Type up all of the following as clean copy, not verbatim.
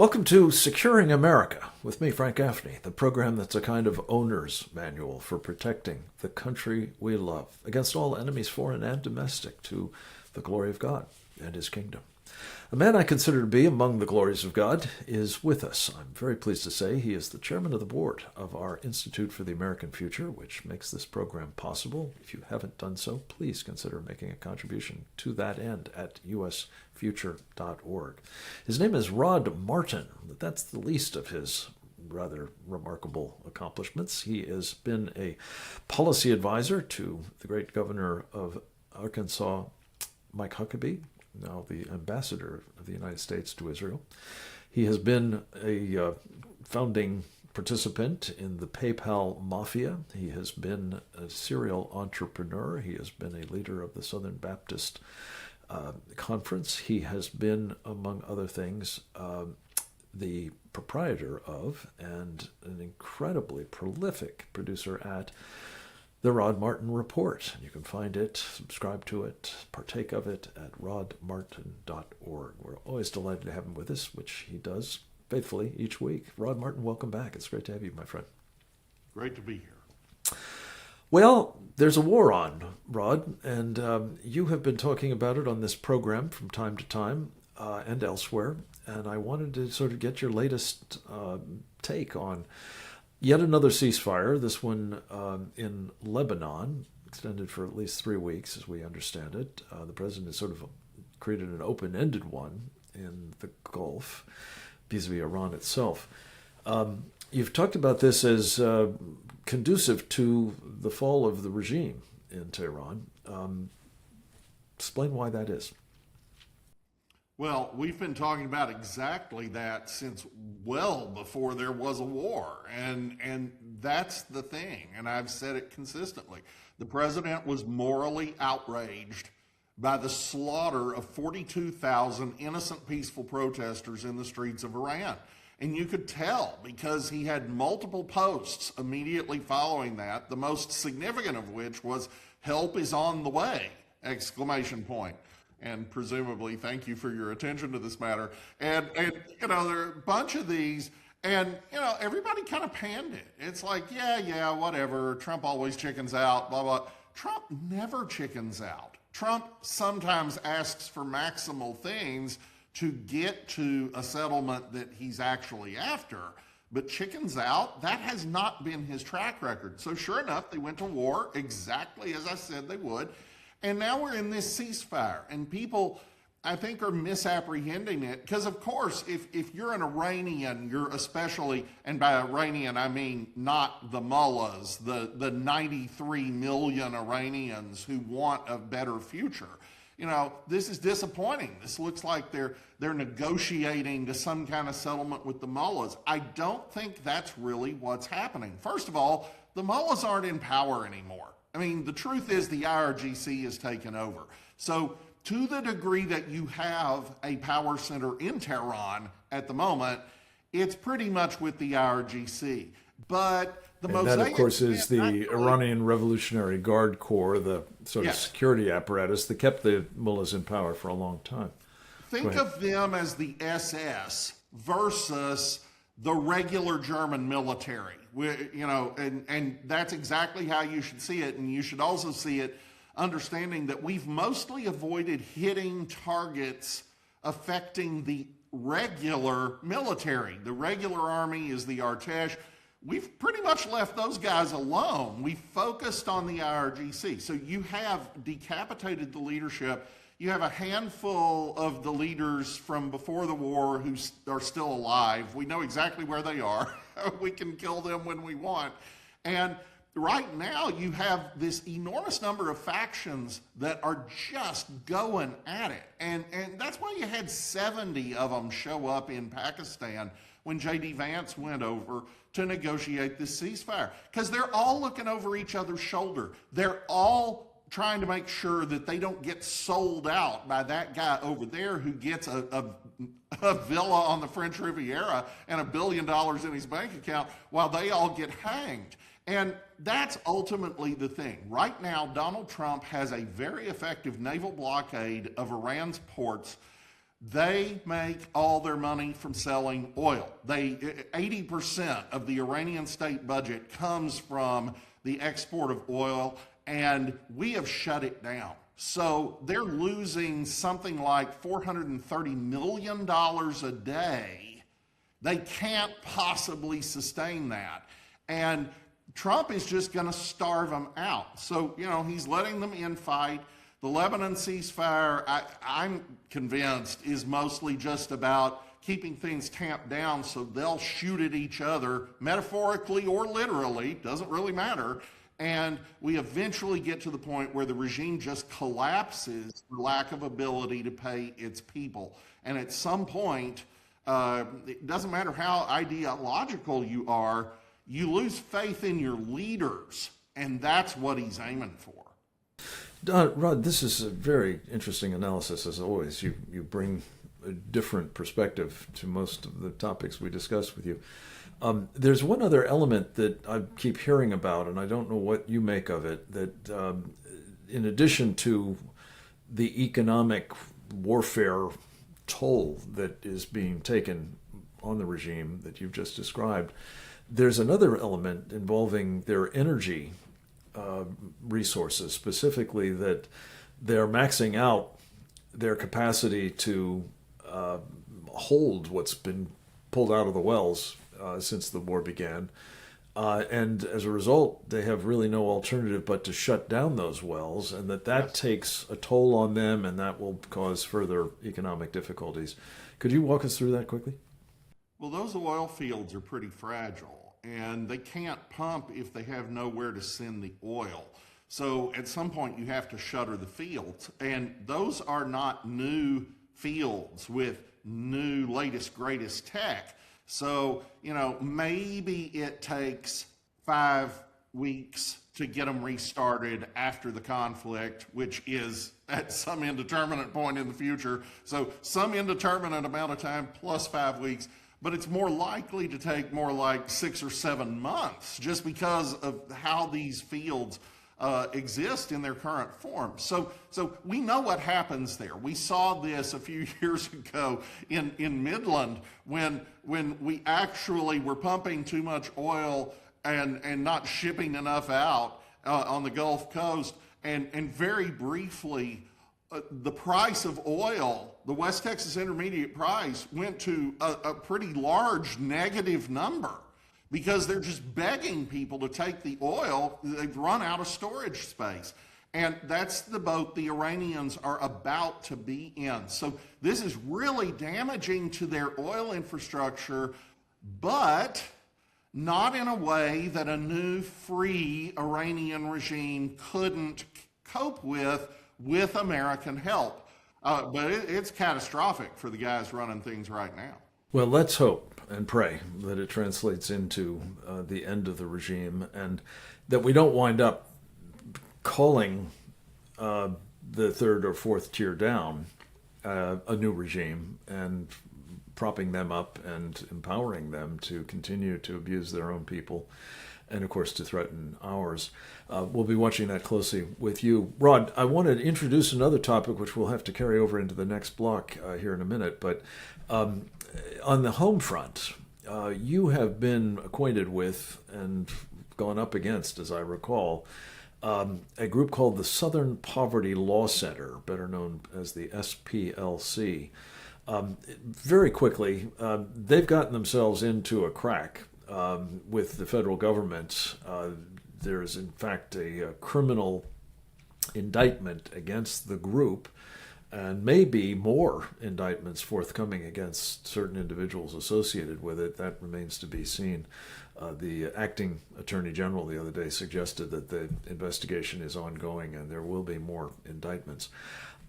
Welcome to Securing America with me, Frank Gaffney, the program that's a kind of owner's manual for protecting the country we love against all enemies, foreign and domestic, to the glory of God and his kingdom. A man I consider to be among the glories of God is with us. I'm very pleased to say he is the chairman of the board of our Institute for the American Future, which makes this program possible. If you haven't done so, please consider making a contribution to that end at usfuture.org. His name is Rod Martin. That's the least of his rather remarkable accomplishments. He has been a policy advisor to the great governor of Arkansas, Mike Huckabee, now the ambassador of the United States to Israel. He has been a founding participant in the PayPal mafia. He has been a serial entrepreneur. He has been a leader of the Southern Baptist Conference. He has been, among other things, the proprietor of and an incredibly prolific producer at the Rod Martin Report. You can find it, subscribe to it, partake of it at rodmartin.org. We're always delighted to have him with us, which he does faithfully each week. Rod Martin, welcome back. It's great to have you, my friend. Great to be here. Well, there's a war on, Rod, and you have been talking about it on this program from time to time and elsewhere, and I wanted to sort of get your latest take on yet another ceasefire, this one in Lebanon, extended for at least 3 weeks, as we understand it. The president has sort of created an open-ended one in the Gulf, vis-a-vis Iran itself. You've talked about this as conducive to the fall of the regime in Tehran. Explain why that is. Well, we've been talking about exactly that since well before there was a war. And that's the thing. And I've said it consistently. The president was morally outraged by the slaughter of 42,000 innocent peaceful protesters in the streets of Iran. And you could tell because he had multiple posts immediately following that, the most significant of which was "Help is on the way!" exclamation point. And presumably, thank you for your attention to this matter. And there are a bunch of these, and, everybody kind of panned it. It's like, yeah, whatever. Trump always chickens out, blah, blah. Trump never chickens out. Trump sometimes asks for maximal things to get to a settlement that he's actually after. But chickens out, that has not been his track record. So sure enough, they went to war exactly as I said they would. And now we're in this ceasefire, and people, I think, are misapprehending it. Because, of course, if you're an Iranian, you're especially, and by Iranian I mean not the mullahs, the 93 million Iranians who want a better future. This is disappointing. This looks like they're negotiating to some kind of settlement with the mullahs. I don't think that's really what's happening. First of all, the mullahs aren't in power anymore. I mean, the truth is the IRGC has taken over. So to the degree that you have a power center in Tehran at the moment, it's pretty much with the IRGC. But the mosaic... And that, of course, is the Iranian Revolutionary Guard Corps, the sort of security apparatus that kept the mullahs in power for a long time. Think of them as the SS versus the regular German military. And that's exactly how you should see it. And you should also see it understanding that we've mostly avoided hitting targets affecting the regular military. The regular army is the Artesh. We've pretty much left those guys alone. We focused on the IRGC. So you have decapitated the leadership. You have a handful of the leaders from before the war who are still alive. We know exactly where they are. We can kill them when we want. And right now you have this enormous number of factions that are just going at it. And that's why you had 70 of them show up in Pakistan when J.D. Vance went over to negotiate this ceasefire. Because they're all looking over each other's shoulder. They're all trying to make sure that they don't get sold out by that guy over there who gets a villa on the French Riviera and $1 billion in his bank account while they all get hanged. And that's ultimately the thing. Right now, Donald Trump has a very effective naval blockade of Iran's ports They make all their money from selling oil. 80% of the Iranian state budget comes from the export of oil, and we have shut it down. So they're losing something like $430 million a day. They can't possibly sustain that. And Trump is just going to starve them out. So, he's letting them infight. The Lebanon ceasefire, I'm convinced, is mostly just about keeping things tamped down so they'll shoot at each other, metaphorically or literally, doesn't really matter. And we eventually get to the point where the regime just collapses for lack of ability to pay its people. And at some point, it doesn't matter how ideological you are, you lose faith in your leaders. And that's what he's aiming for. Rod, this is a very interesting analysis, as always. You bring a different perspective to most of the topics we discuss with you. There's one other element that I keep hearing about, and I don't know what you make of it, that in addition to the economic warfare toll that is being taken on the regime that you've just described, there's another element involving their energy resources, specifically that they're maxing out their capacity to hold what's been pulled out of the wells since the war began. And as a result, they have really no alternative but to shut down those wells, and that takes a toll on them, and that will cause further economic difficulties. Could you walk us through that quickly? Well, those oil fields are pretty fragile, and they can't pump if they have nowhere to send the oil. So at some point you have to shutter the fields, and those are not new fields with new latest greatest tech. So, maybe it takes 5 weeks to get them restarted after the conflict, which is at some indeterminate point in the future. So some indeterminate amount of time plus 5 weeks. But it's more likely to take more like 6 or 7 months just because of how these fields exist in their current form. So we know what happens there. We saw this a few years ago in Midland when we actually were pumping too much oil and not shipping enough out on the Gulf Coast. And very briefly, the price of oil, the West Texas Intermediate price, went to a pretty large negative number because they're just begging people to take the oil. They've run out of storage space. And that's the boat the Iranians are about to be in. So this is really damaging to their oil infrastructure, but not in a way that a new free Iranian regime couldn't cope with American help. But it's catastrophic for the guys running things right now. Well, let's hope and pray that it translates into the end of the regime, and that we don't wind up calling the third or fourth tier down a new regime and propping them up and empowering them to continue to abuse their own people and, of course, to threaten ours. We'll be watching that closely with you. Rod, I want to introduce another topic which we'll have to carry over into the next block here in a minute. But on the home front, you have been acquainted with and gone up against, as I recall, a group called the Southern Poverty Law Center, better known as the SPLC. Very quickly, they've gotten themselves into a crack with the federal government. There is, in fact, a criminal indictment against the group, and maybe more indictments forthcoming against certain individuals associated with it. That remains to be seen. The acting attorney general the other day suggested that the investigation is ongoing and there will be more indictments.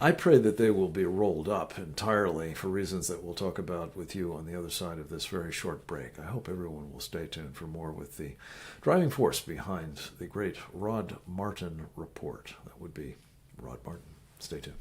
I pray that they will be rolled up entirely for reasons that we'll talk about with you on the other side of this very short break. I hope everyone will stay tuned for more with the driving force behind the great Rod Martin report. That would be Rod Martin. Stay tuned.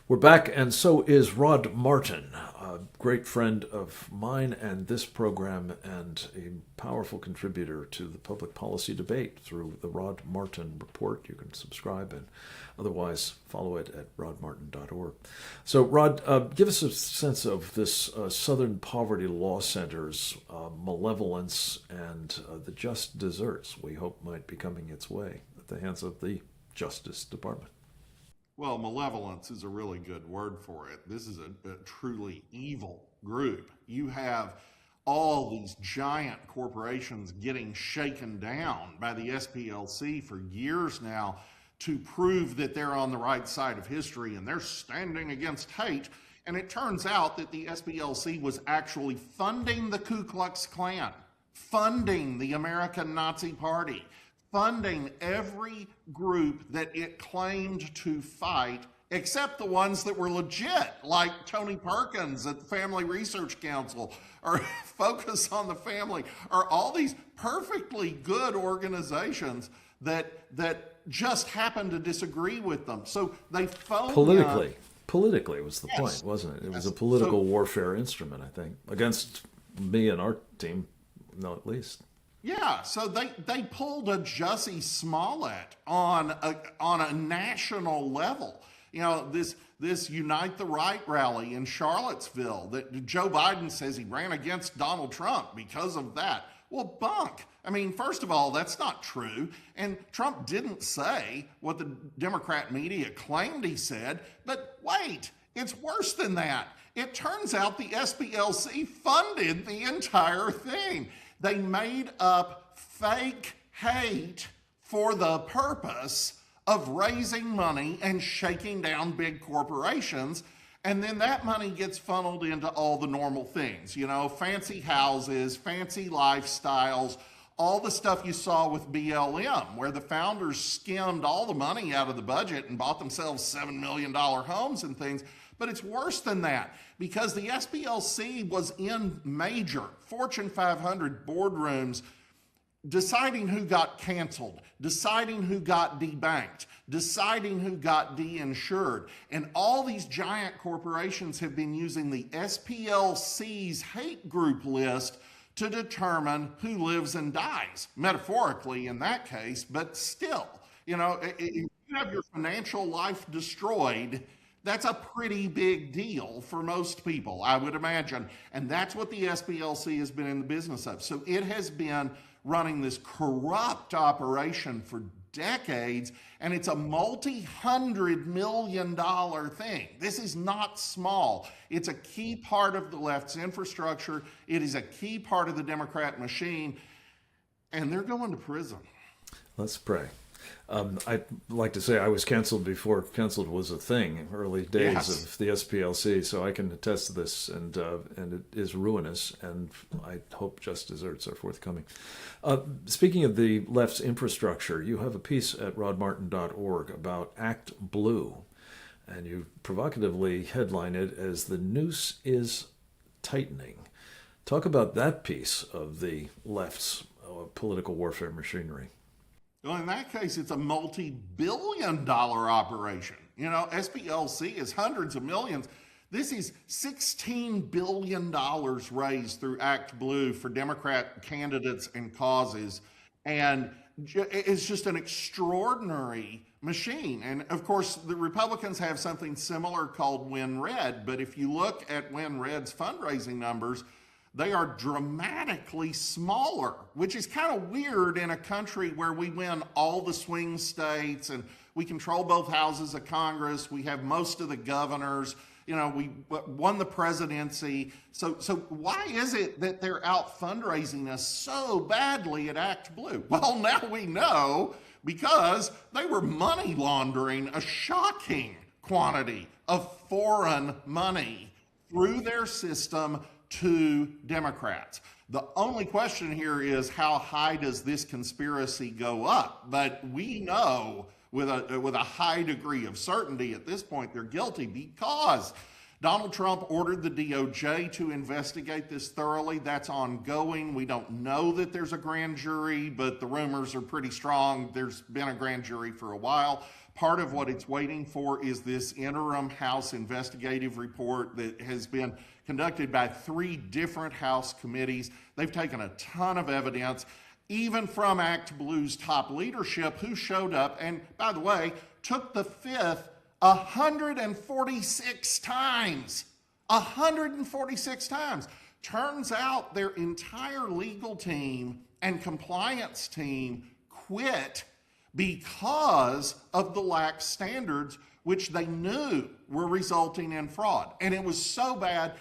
We're back, and so is Rod Martin. a great friend of mine and this program, and a powerful contributor to the public policy debate through the Rod Martin Report. You can subscribe and otherwise follow it at rodmartin.org. So, Rod, give us a sense of this Southern Poverty Law Center's malevolence and the just deserts we hope might be coming its way at the hands of the Justice Department. Well, malevolence is a really good word for it. This is a truly evil group. You have all these giant corporations getting shaken down by the SPLC for years now to prove that they're on the right side of history and they're standing against hate. And it turns out that the SPLC was actually funding the Ku Klux Klan, funding the American Nazi Party, funding every group that it claimed to fight, except the ones that were legit, like Tony Perkins at the Family Research Council, or Focus on the Family, or all these perfectly good organizations that just happened to disagree with them. So they phoned Politically was the point, wasn't it? It was a political warfare instrument, I think, against me and our team, no, at least. Yeah, so they pulled a Jussie Smollett on a national level. You know, this Unite the Right rally in Charlottesville that Joe Biden says he ran against Donald Trump because of that. Well, bunk. I mean, first of all, that's not true. And Trump didn't say what the Democrat media claimed he said. But wait, it's worse than that. It turns out the SPLC funded the entire thing. They made up fake hate for the purpose of raising money and shaking down big corporations. And then that money gets funneled into all the normal things, you know, fancy houses, fancy lifestyles, all the stuff you saw with BLM, where the founders skimmed all the money out of the budget and bought themselves $7 million homes and things. But it's worse than that, because the SPLC was in major Fortune 500 boardrooms deciding who got canceled, deciding who got debanked, deciding who got de-insured. And all these giant corporations have been using the SPLC's hate group list to determine who lives and dies, metaphorically in that case, but still, you know, if you have your financial life destroyed, that's a pretty big deal for most people, I would imagine. And that's what the SPLC has been in the business of. So it has been running this corrupt operation for decades, and it's a multi-$100 million thing. This is not small. It's a key part of the left's infrastructure. It is a key part of the Democrat machine, and they're going to prison. Let's pray. I'd like to say I was canceled before canceled was a thing, early days of the SPLC, so I can attest to this, and it is ruinous, and I hope just desserts are forthcoming. Speaking of the left's infrastructure, you have a piece at rodmartin.org about ActBlue, and you provocatively headline it as "The Noose is Tightening." Talk about that piece of the left's political warfare machinery. Well, in that case, it's a multi-billion-dollar operation. You know, SPLC is hundreds of millions. This is $16 billion raised through ActBlue for Democrat candidates and causes. And it's just an extraordinary machine. And of course, the Republicans have something similar called Win Red. But if you look at Win Red's fundraising numbers, they are dramatically smaller, which is kind of weird in a country where we win all the swing states and we control both houses of Congress. We have most of the governors. You know, we won the presidency. So why is it that they're out fundraising us so badly at ActBlue? Well, now we know, because they were money laundering a shocking quantity of foreign money through their system to Democrats. The only question here is, how high does this conspiracy go up? But we know with a high degree of certainty at this point they're guilty, because Donald Trump ordered the DOJ to investigate this thoroughly. That's ongoing. We don't know that there's a grand jury, but the rumors are pretty strong. There's been a grand jury for a while. Part of what it's waiting for is this interim House investigative report that has been conducted by 3 different House committees. They've taken a ton of evidence, even from ActBlue's top leadership, who showed up and, by the way, took the fifth 146 times. 146 times. Turns out their entire legal team and compliance team quit because of the lax standards, which they knew were resulting in fraud. And it was so bad,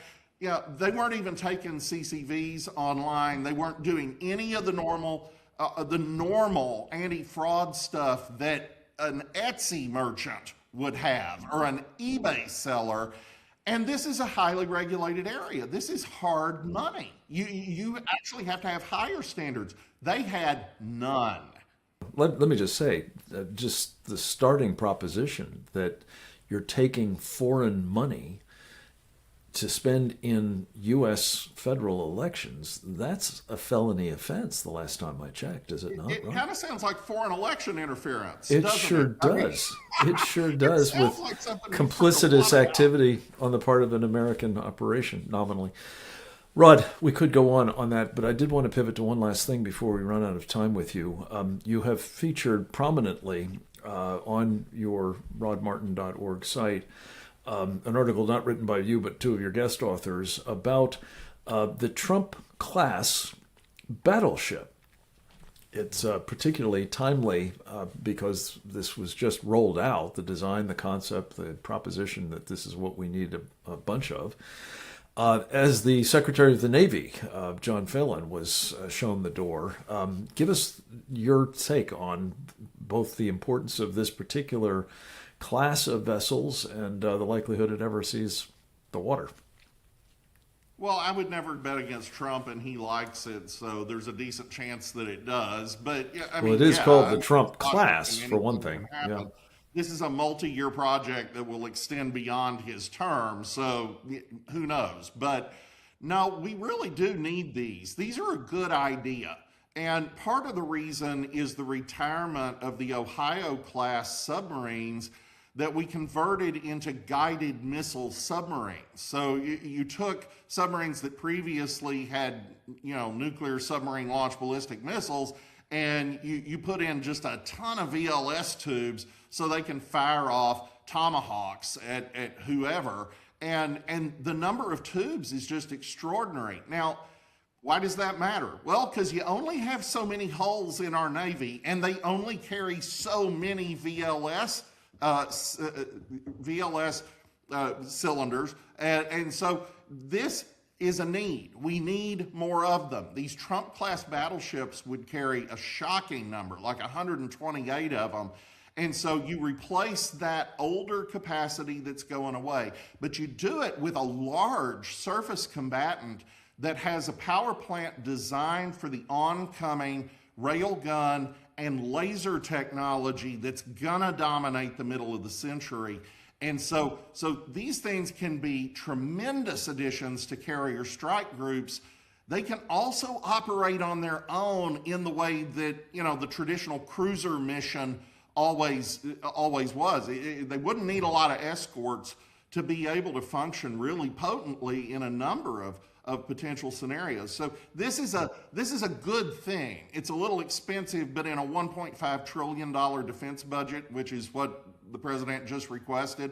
they weren't even taking CCVs online. They weren't doing any of the normal anti-fraud stuff that an Etsy merchant would have, or an eBay seller. And this is a highly regulated area. This is hard money. You actually have to have higher standards. They had none. Let me just say, just the starting proposition that you're taking foreign money to spend in U.S. federal elections, that's a felony offense the last time I checked, is it not? It kind of sounds like foreign election interference, It doesn't sure it? does. It sure does, with sounds like something complicitous activity on the part of an American operation, nominally. Rod, we could go on that, but I did want to pivot to one last thing before we run out of time with you. You have featured prominently on your rodmartin.org site an article not written by you, but 2 of your guest authors, about the Trump-class battleship. It's particularly timely because this was just rolled out, the design, the concept, the proposition that this is what we need a bunch of. As the Secretary of the Navy, John Phelan, was shown the door. Give us your take on both the importance of this particular class of vessels and the likelihood it ever sees the water. Well, I would never bet against Trump, and he likes it, so there's a decent chance that it does. But it is called the Trump class, for one thing. Yeah. This is a multi-year project that will extend beyond his term, so who knows? But no, we really do need these. These are a good idea. And part of the reason is the retirement of the Ohio-class submarines that we converted into guided missile submarines. So you took submarines that previously had, nuclear submarine launched ballistic missiles, and you put in just a ton of VLS tubes so they can fire off tomahawks at whoever. And the number of tubes is just extraordinary. Now, why does that matter? Well, because you only have so many hulls in our Navy, and they only carry so many VLS cylinders. And so this is a need. We need more of them. These Trump-class battleships would carry a shocking number, like 128 of them. And so you replace that older capacity that's going away, but you do it with a large surface combatant that has a power plant designed for the oncoming railgun and laser technology that's gonna dominate the middle of the century. And so these things can be tremendous additions to carrier strike groups. They can also operate on their own in the way that, the traditional cruiser mission always was. They wouldn't need a lot of escorts to be able to function really potently in a number of potential scenarios. So this is a good thing. It's a little expensive, but in a $1.5 trillion defense budget, which is what the president just requested,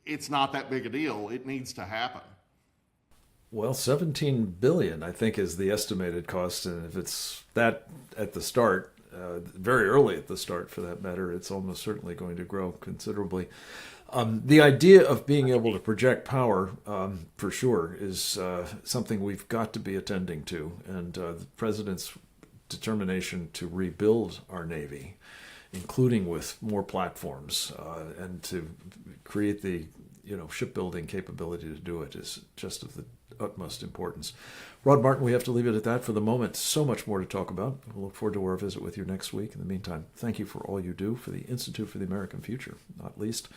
it's not that big a deal. It needs to happen. Well, $17 billion, I think, is the estimated cost, and if it's that at the start, very early at the start for that matter, it's almost certainly going to grow considerably. The idea of being able to project power, for sure, is something we've got to be attending to, and the president's determination to rebuild our Navy, including with more platforms, and to create the shipbuilding capability to do it, is just of the utmost importance. Rod Martin, we have to leave it at that for the moment. So much more to talk about. We'll look forward to our visit with you next week. In the meantime, thank you for all you do for the Institute for the American Future, not least,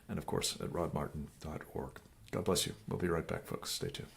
and of course at rodmartin.org. God bless you. We'll be right back, folks. Stay tuned.